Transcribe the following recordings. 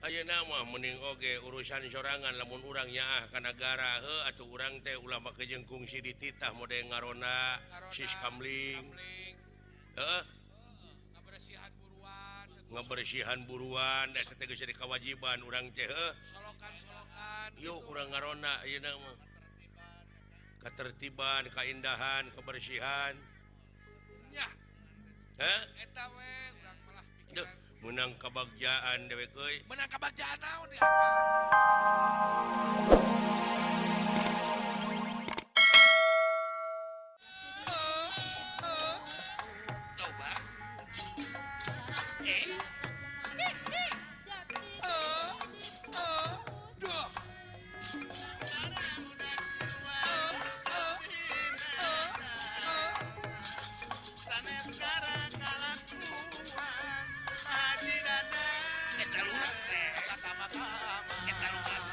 Ayo nama mening oge urusan sorangan lamun urangnya ke negara atau urang teh ulama kejengkung si dititah mode ngarona sis kamling Kebersihan buruan ngebersihan buruan jadi kewajiban urang teh solokan yuk gitu urang ngarona ayo nama ketertiban keindahan kebersihan nya eta we urang malah Duh, pikiran menang kebagjaan dewek euy menang kebagjaan naon di akang eh eh coba eh eh eh duh eh eh eh eh eta luas teh eta luas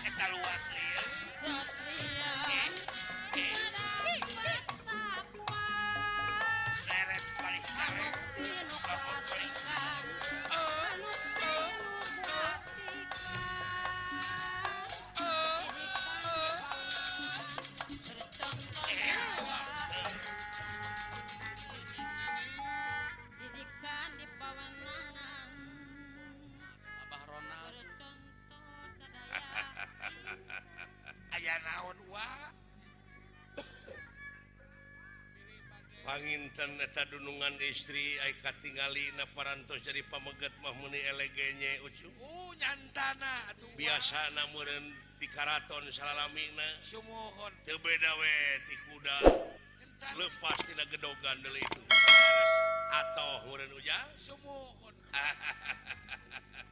eta luas lieu eh leret balik sare lapor polisi eh eh eh Didikan di pawenangan Abah Ronald bercontoh sadaya aya naon wa panginten eta dunungan istri ai katingali na parantos jadi pameget mah muni elegenye ucu nyantana atuh wa. biasa na meureun di karaton salalamina Sumuhun teu beda we ti kuda kencan lepas tina gedogan deui itu atoh meureun ujang sumuhun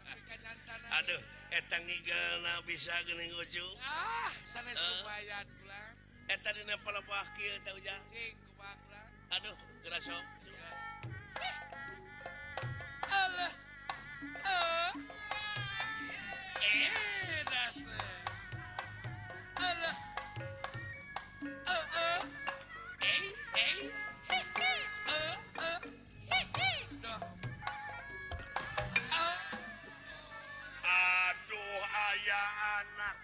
tapi kanyantana aduh eta ngigelna bisa geuning ucu sanes lumayan bulan eta dina palepah kieu teh ujang cing kumaha bulan aduh geura sok Allah dasar Allah dah aduh aya anak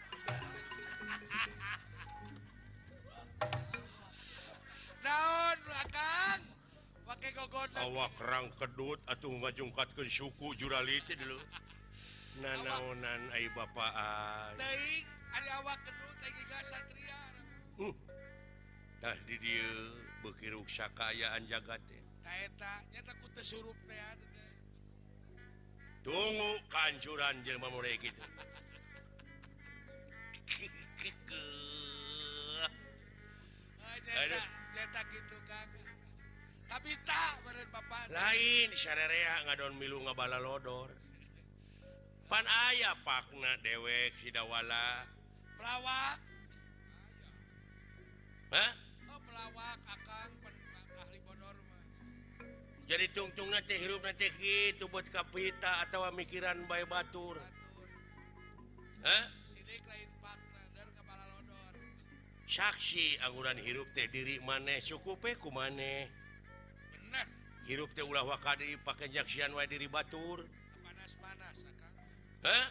naon akang pake gogodan awak rang kedut atuh ngajungkatkeun suku juraliti dulu nanaonan ai bapaan teuing ari awak kedut teh giga satria tah di dieu beuki ruksa kaayaan jagat teh ta eta nyata ku teu surup teh atuh teh tunggu kehancuran jelema mulai gitu nyata nyata gitu kang tapi tak beren bapak lain sarerea ngadon milu ngabala lodor pan aya pakna dewek si dawala pelawak hah pelawak akang ahli bodor mah jadi tungtungna teh hirupna teh kitu buat kapita atawa mikiran bae batur batur hah sidik lain pakna dar ngabala lodor saksi angguran hirup teh diri maneh cukup ku maneh bener hirup teh ulah wakadi pake jaksian wae diri batur kepanas-panas akang hah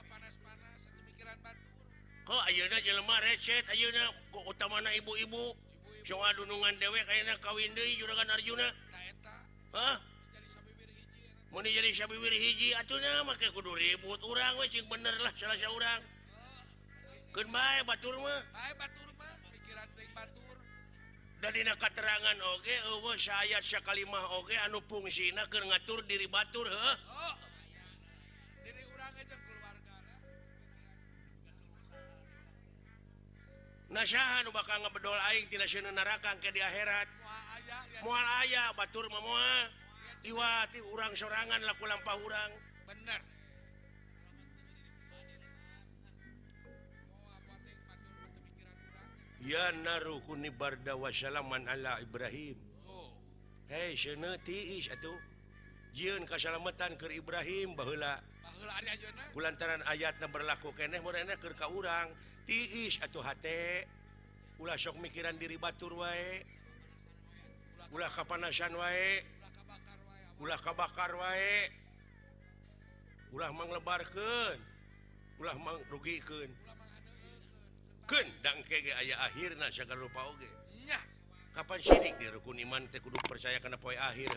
kepanas-panas satu mikiran batur kok ayeuna jelema recet ayeuna kok utamana ibu-ibu ibu-ibu soal dunungan dewek ayeuna kawin deui juragan Arjuna ta eta hah jadi sabibir hiji enak mun jadi sabiwir hiji atuhna make kudu ribut urang we cing bener lah salah saurang keun bae batur mah bae batur mah pikiran teuing batur da dina katerangan oge eueuh saayat sakalimah oge anu fungsina keur ngatur diri batur heuh diri urang aja keluarga lah nasaha nu bakal ngebedol aing tina sieun neraka ke di akhirat moal aya lihat moal aya batur mah moal iwati urang sorangan laku lampah urang bener mau apa teh batur mah teu mikiran urang ya naruhuni barda wassalaman ala Ibrahim tuh hei seuneu tiis atuh jieun kasalamatan keur Ibrahim baheula baheula ari ajeuna kulantaran ayatna berlaku keneh murena keur ka urang tiis atuh hate ulah sok mikiran diri batur wae ulah kapanasan wae ulah kabakar wae ulah kabakar wae ulah manglebarkeun ulah mangrugikeun ulah keun dangke ge aya akhirna sagala rupa oge nya kapan sidik di rukun iman teh kudu percaya kana poe akhir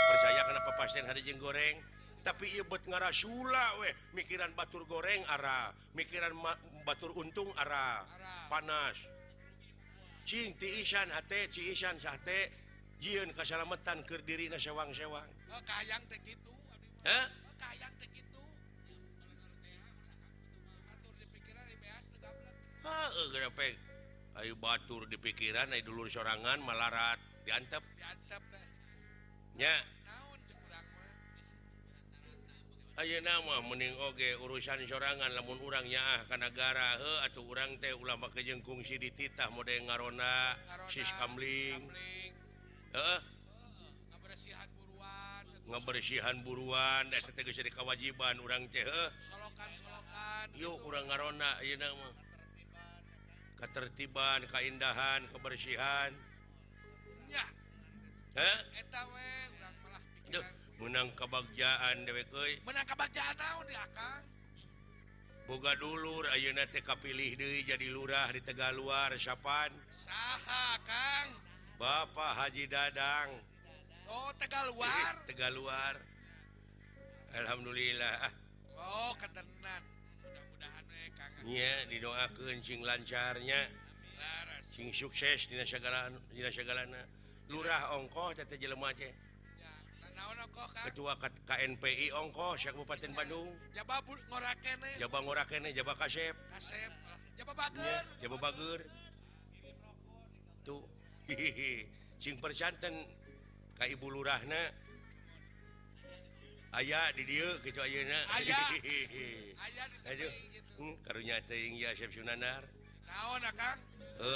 percaya kana papasten hari jeung goreng tapi ieu bet ngarasula we mikiran batur goreng ara mikiran batur untung ara panas cing ti isan hate ci isan sate jieun kasalametan keur dirina sewang-sewang kahayang teh kitu abdi heh kahayang teh kitu atur di pikiran IBS teh gablek grepe ayo batur di pikiran ayo dulur sorangan malarat diantep diantep teh nya naon cek urang mah ayeuna mah mending oge urusan sorangan lamun urang nyaah ka nagara atuh urang teh ulah make jeung kungsi dititah mode ngarona sis kamling heeh ngabersihan buruan eta teh geus jadi kewajiban urang teh solokan yuk urang ngarona ayeuna mah ketertiban keindahan kebersihan nya eta we urang malah Duh, pikiran menang kebagjaan dewek euy menang kabagjaan naon di akang boga dulur ayeuna teh kapilih deui jadi lurah di Tegaluar sapan saha Kang Bapak Haji Dadang oh Tegaluar Tegaluar alhamdulillah oh ketenan mudah-mudahan we Kang nya didoakeun cing lancarnya laras cing sukses dina sagalana lurah ongkoh teh jelema teh nya naon kok Kang ketua KNPI ongkoh Kabupaten Bandung jaba ngorakene jaba ngorakene jaba kasep kasep jaba bager jaba bager tuh cing percanten ka ibu lurahna aya di dieu kitu ayeuna aya di aduh tepi gitu karunya teuing ya Asep Sunandar naon Kang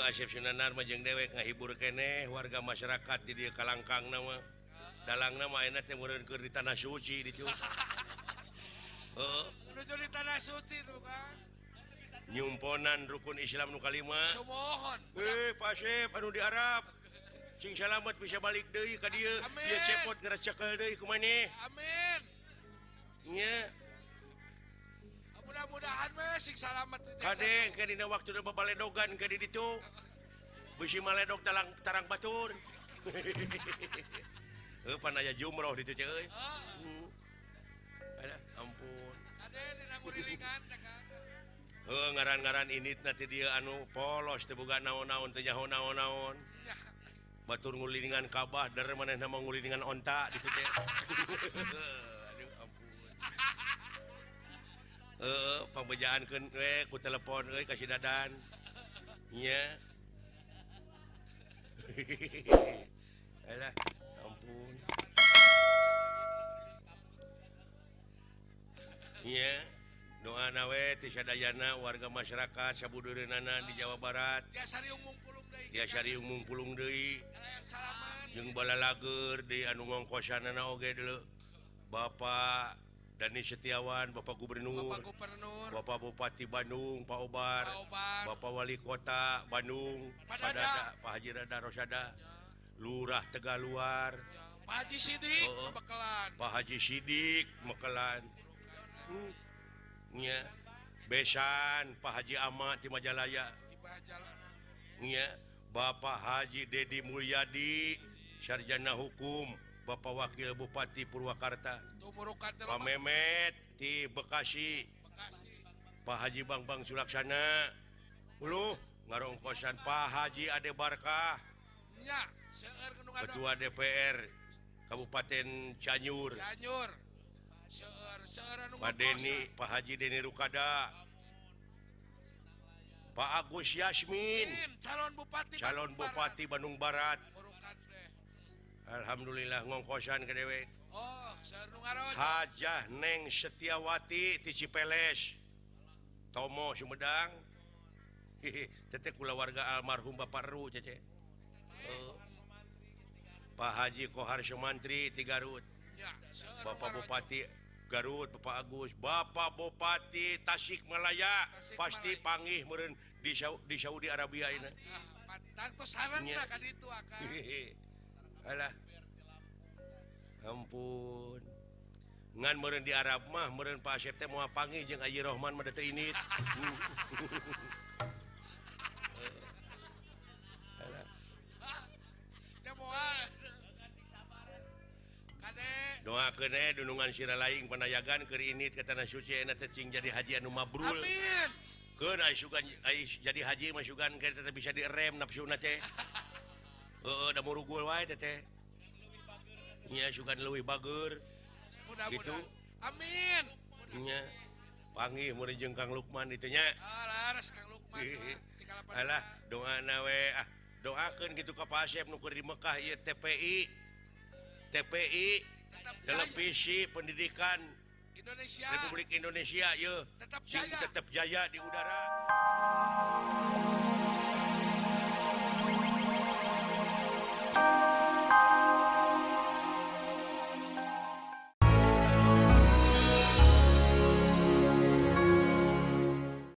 Asep Sunandar mah jeung dewek ngahibur keneh warga masyarakat di dieu kalangkangna mah dalangna mah ayeuna teh meureun keur di tanah suci ditu menuju di tanah suci nu kan nyumponan rukun Islam nu kalima sumohon Pak Asep anu di Arab cing salamet bisa balik deui ka dieu Amin. dia cepot ngaracekel deui ku maneh amin nya mudah-mudahan mah sing salamet kadeng ka dina waktu na babaledogan ka di ditu bisi maledog tarang batur pan aya jumroh ditu teh euy alah ampun ade dina ngurilingan teh Kang ngaran-ngaran ini nanti dia anu polos teu boga naon-naon teu nyaho naon-naon nya batur ngulilingan kabah der manehna mah ngulilingan onta ditu teh aduh ampun pambejaankeun we ku telepon euy ka si Dadan nya alah ampun nya doana we ti sadayana warga masyarakat sabudureunana di Jawa Barat dia sariung mungpulung deui dia sariung mungpulung deui yang salamet jeung balalager di anu ngongkosanana oge deuleu Bapak Dani Setiawan Bapak Gubernur Bapak Gubernur Bapak Bupati Bandung Pak Obar Pak Obar Bapak Wali Kota Bandung Pak Pak Dada. Dada Pak Haji Rada Rosada Lurah Tegaluar ya, Pak Haji Sidik Bekelan Pak Haji Sidik Mekelan nya besan Pak Haji Ahmad di Majalaya tiba jalanan nya Bapak Haji Dedi Mulyadi sarjana hukum Bapak Wakil Bupati Purwakarta tumurukan teh Pak Memet di Bekasi Bekasi Pak Haji Bang Sulaksana uluh ngarongkosan Pak Haji Ade Barkah nya seueur gunung ada Ketua DPR Kabupaten Cianjur Cianjur seueur anu Pak Deni Pak Haji Deni Rukada Pak Agus Yasmin calon Bupati Bandung Barat Murukan teh alhamdulillah ngongkosan ke dewek oh seueur nu ngaron Hajah Neng Setiawati ti Cipeles Tomo Sumedang teteh kula warga almarhum Bapak Ru cece Pak Haji Kohar Sumantri ti Garut nya seueur nu Bapak ngaron. Bupati Garut Bapak Agus Bapak Bupati Tasikmalaya Tasikmalaya. pasti panggih meureun di Saudi Arabia ini pantang tuh saran Nya. lah kan itu akan alah ampun ngan meureun di Arab mah meureun Pak Asep teh moal panggih jeung Aji Rohman mah teu ini. Ya moal. Kade. Doakeun dunungan sira laing panayagan keur init ka tanah suci eta teh cing jadi haji anu mabrul. Amin. Keun aya sugan aya jadi haji mah sugan keur teh bisa direm nafsuna teh. Heeh da murugul wae teh. Nya sugan leuwih bageur. Gitu. Mudah-mudahan. Amin. Nya panggih murid jeung Kang Lukman itu nya. Laras Kang Lukman. Alah doana we doakeun kitu ka Pak Asep nu keur di Mekah ieu TPI Tetap jaya. televisi pendidikan Indonesia. Republik Indonesia ieu Tetap sing jaya. tetap jaya di udara.